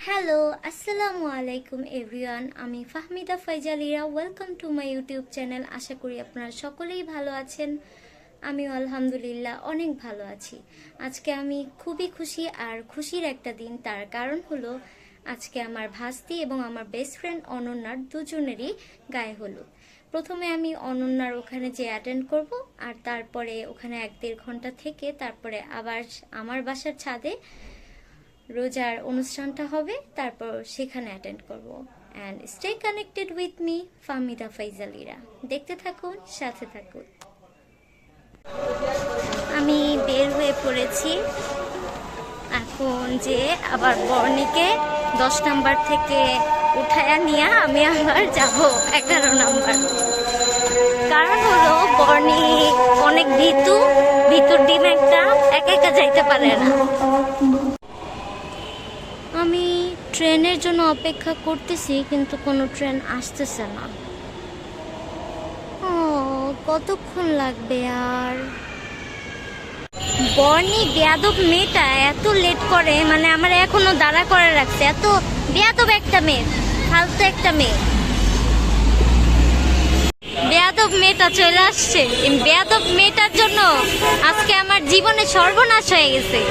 Hello, আসসালামু আলাইকুম everyone. আমি Fahmida Faizalira. Welcome to my YouTube channel. আশা করি আপনারা সকলেই ভালো আছেন। আমিও আলহামদুলিল্লাহ অনেক ভালো আছি। আজকে আমি খুবই খুশি, আর খুশির একটা দিন। তার কারণ হলো আজকে আমার ভাস্তি এবং আমার বেস্ট ফ্রেন্ড অনন্যার দুজনেরই গায়ে হলুদ। প্রথমে আমি অনন্যার ওখানে যে অ্যাটেন্ড করব, আর তারপরে ওখানে 1-1.5 ঘন্টা থেকে তারপরে আবার আমার বাসার ছাদে রোজার অনুষ্ঠানটা হবে, তারপর সেখানে অ্যাটেন্ড করব। And stay connected with me, Fahmida Faizalira. দেখতে থাকুন, সাথে থাকুন। আমি বের হয়ে পড়েছি এখন, যে আবার বর্ণিকে 10 নাম্বার থেকে উঠায়া নিয়ে আমি আবার যাব 11 নাম্বার। কারণ হলো বর্ণি অনেক ভিতর ডিম একটা একা একা যাইতে পারে না। আমি ট্রেনের জন্য অপেক্ষা করতেছি, কিন্তু কোনো ট্রেন আসতেছে না। ও, কতক্ষণ লাগবে আর? বর্ণি বেয়াদব মেয়েটা এত লেট করে, মানে আমার এখনো দাঁড়া করে রাখছে। এত বেয়াদব একটা মেয়ে, ফালতু একটা মেয়ে। বেয়াদব মেয়েটা চলে আসছে। বেয়াদব মেয়েটার জন্য আজকে আমার জীবনে সর্বনাশ হয়ে গেছে।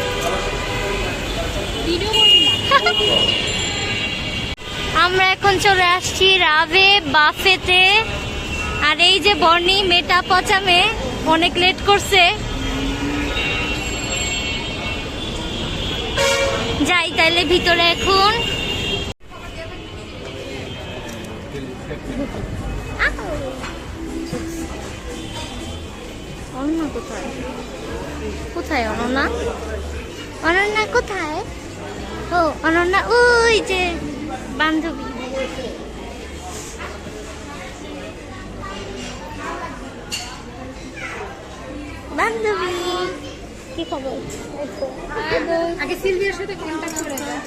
আমরা এখন চলে আসছি রাভে বাফেতে। আর এই যে বর্ণি মেয়েটা পচা মেয়ে, অনেক লেট করছে। যাই তাইলে ভিতরে এখন। অনন্যা কোথায়? কোথায় অনন্যা? অনন্যা কোথায়? ও অনন্যা ওই যে বান্ধবী। বান্ধবী, কি খবর? আগে সিলভিয়ার সাথে কন্টাক্ট করে দাও।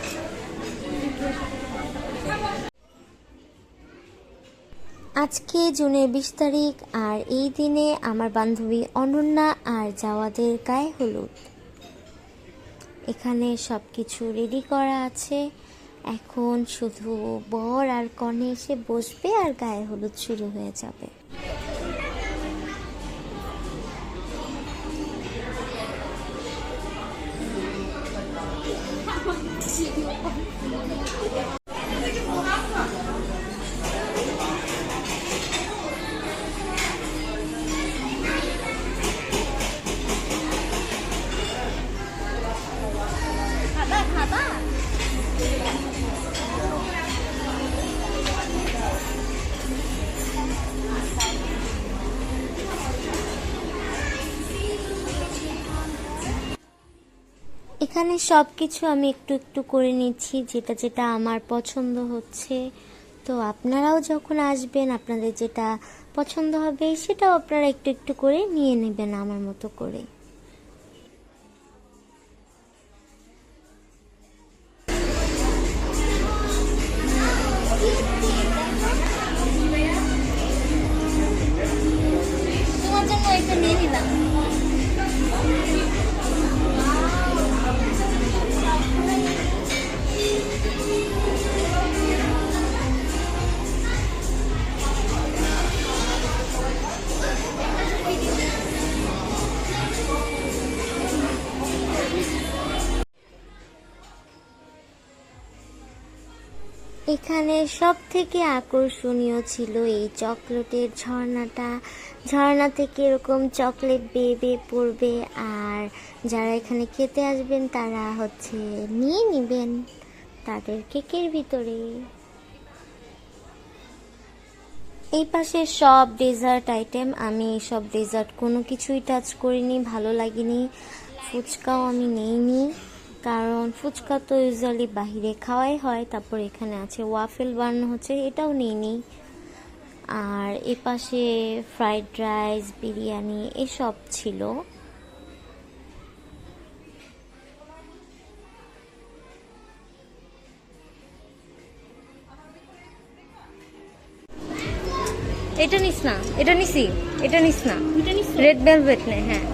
আজকে জুনের 20 তারিখ, আর এই দিনে আমার বান্ধবী অনন্যা আর জাওয়াদের গায়ে হলুদ। এখানে সব কিছু রেডি করা আছে, এখন শুধু বর আর কনে এসে বসবে আর গায়ে হলুদ শুরু হয়ে যাবে। এখানে সব কিছু আমি একটু একটু করে নিচ্ছি, যেটা যেটা আমার পছন্দ হচ্ছে। তো আপনারাও যখন আসবেন, আপনাদের যেটা পছন্দ হবে সেটাও আপনারা একটু একটু করে নিয়ে নেবেন আমার মতো করে। তোমার জন্য এটা নিয়ে নিলাম। এখানে সব থেকে আকর্ষণীয় ছিল এই চকলেটের ঝর্ণাটা। ঝর্ণা থেকে এরকম চকলেট বেয়ে বেয়ে পড়বে, আর যারা এখানে খেতে আসবেন তারা নিয়ে নেবেন তাদের কেকের ভিতরে। এই পাশে সব ডেজার্ট আইটেম। আমি সব ডেজার্ট কোনো কিছুই টাচ করিনি, ভালো লাগেনি। ফুচকাও আমি নেইনি, কারণ ফুচকা তো ইউজুয়ালি বাহিরে খাওয়াই হয়। তারপর এখানে আছে ওয়াফেল বানানো হচ্ছে, এটাও নেইনি। আর এ পাশে ফ্রাইড রাইস, বিরিয়ানি এসব ছিল। এটা নিস না, এটা নিছি, এটা নিস না, রেড ভেলভেট নে। হ্যাঁ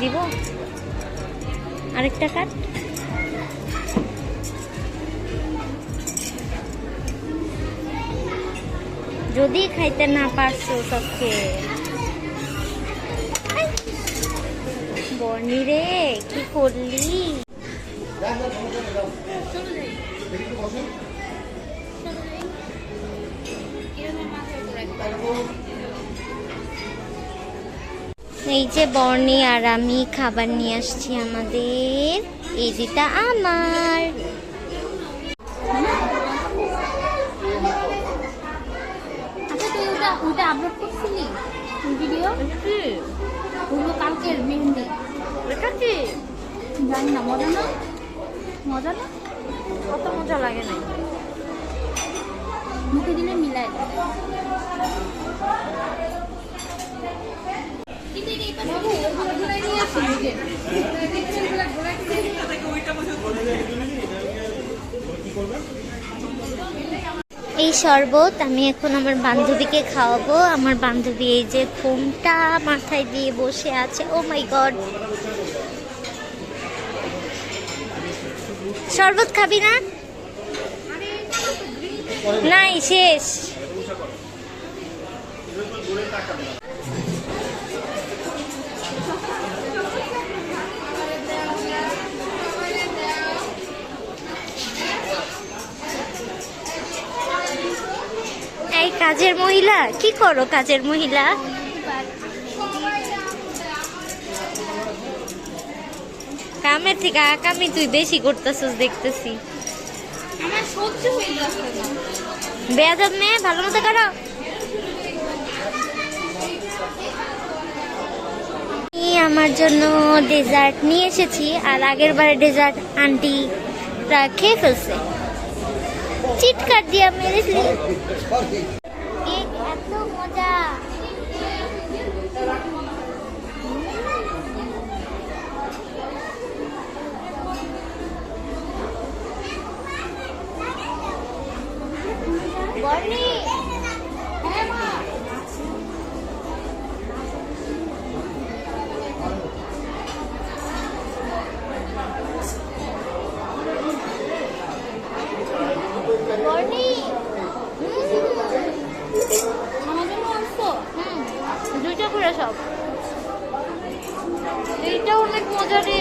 দিব। আরেকটা কাট। যদি খাইতে না পারছো সবকে, বর্ণি রে কি করলি? এই যে বর্ণি আর আমি খাবার নিয়ে আসছি আমাদের। এই যেটা আমার। আচ্ছা তুই ওটা আপলোড করছিলি ভিডিও? ওগুলো কালকের মেহেন্দি। এটা কি জানি না, মজা না? মজা না? কত মজা লাগে না? মুখে দিলে মিলায়। এই শরবত আমি এখন আমার বান্ধবীকে খাওয়াবো। আমার বান্ধবী এই যে ঘুমটা মাথায় দিয়ে বসে আছে। ও মাই গড, শরবত খাবি না? নাই, শেষ। এই কাজের মহিলা, কি করো কাজের মহিলা? কামের থেকে আকামি তুই বেশি করতেছিস দেখতেছি। আমার সহ্য হয়ে যাচ্ছে না। বেয়াদব মেয়ে, ভালো মতো করো। আমি আমার জন্য ডেজার্ট নিয়ে এসেছি, আর আগের বারে ডেজার্ট আন্টিরা খেয়ে ফেলছে। চিৎকার দিয়া মেরেছি। কেক এত মজা। বর্ণি, হ্যাঁ মা। বর্ণি, আমার জন্য আনছো? দুইটা করে সব। এইটা অনেক মজা রে।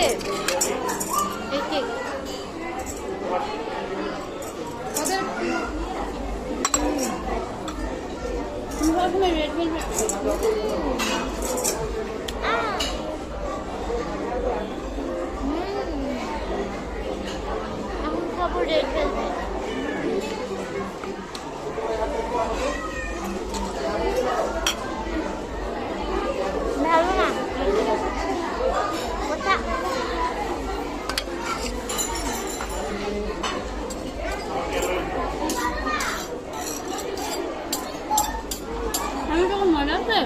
এই কেক ওদের রেড ভেলভেট। এখন খাবো রেড ভেলভেট। ভালো না ওটা? আমি তখন মজা আছে?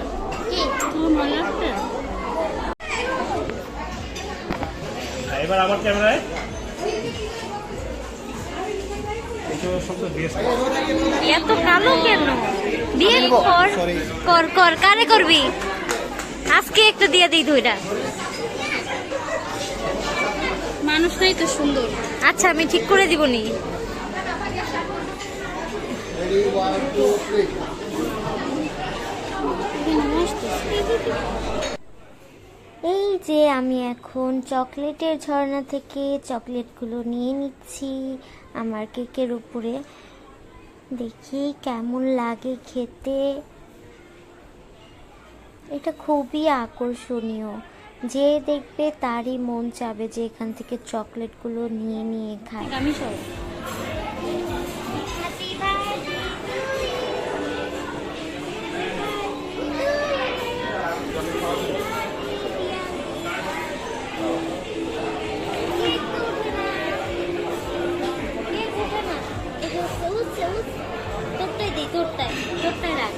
কি তোমার মজা আছে? এবার আমার ক্যামেরায় এত কালো কেন? বিয়ে কর কর কর। কারে করবি? আজকে একটা দিয়ে দিই দুইটা। মানুষটাই তো সুন্দর। আচ্ছা আমি ঠিক করে দিব নি। এই যে আমি এখন চকলেটের ঝর্ণা থেকে চকলেটগুলো নিয়ে নিচ্ছি আমার কেকের উপরে। দেখি কেমন লাগে খেতে। এটা খুবই আকর্ষণীয়, যে দেখবে তারই মন চাবে যে এখান থেকে চকলেটগুলো নিয়ে নিয়ে খায়। আমি সব তোরটাই দিই, তোরটাই রাখ।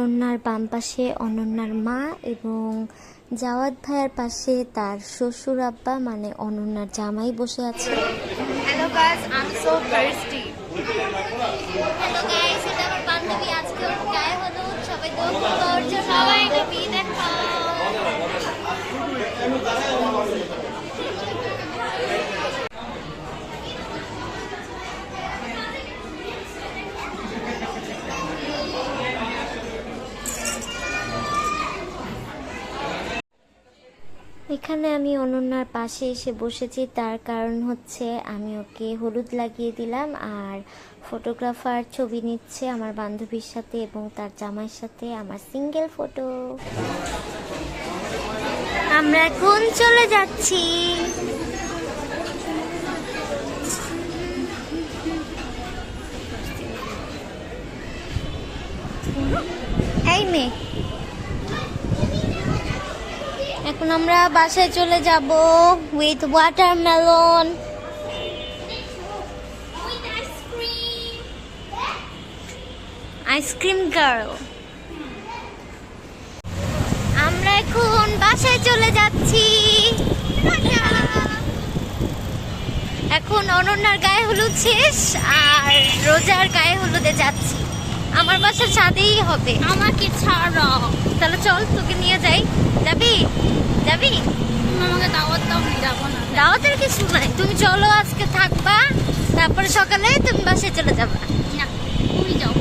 অনন্যার বাম পাশে অনন্যার মা এবং জাওয়াদ ভাইয়ের পাশে তার শ্বশুর আব্বা মানে অনন্যার জামাই বসে আছে। Hello guys, I am so thirsty. Hello guys, এটা আমার বান্ধবী, আজকে ওর গায়ে হলুদ, সবাই দোয়া করছো, সবাই টুপি দেখো। এখানে আমি অনন্যার পাশে এসে বসেছি, তার কারণ হচ্ছে আমি ওকে হলুদ লাগিয়ে দিলাম আর ফটোগ্রাফার ছবি নিচ্ছে আমার বান্ধবীর সাথে এবং তার জামাইয়ের সাথে, আমার সিঙ্গেল ফটো। আমরা এখন চলে যাচ্ছি। এই মেয়ে, এখন আমরা বাসায় চলে যাব উইথ ওয়াটারমেলন। Ice cream girl. আমরা এখন বাসায় চলে যাচ্ছি। এখন অনন্যার গায়ে হলুদ শেষ আর রোজার গায়ে হলুদে যাচ্ছি। আমার বাসার ছাদেই হবে। আমাকে ছাড়ো। তাহলে চল, তোকে নিয়ে যাই। যাবি? যাবি? তুমি আমাকে দাওয়াত দাও, আমি যাবো না। দাওয়াতের কিছু নাই, তুমি চলো, আজকে থাকবা, তারপরে সকালে তুমি বাসায় চলে যাবা। না, তুমি যাও।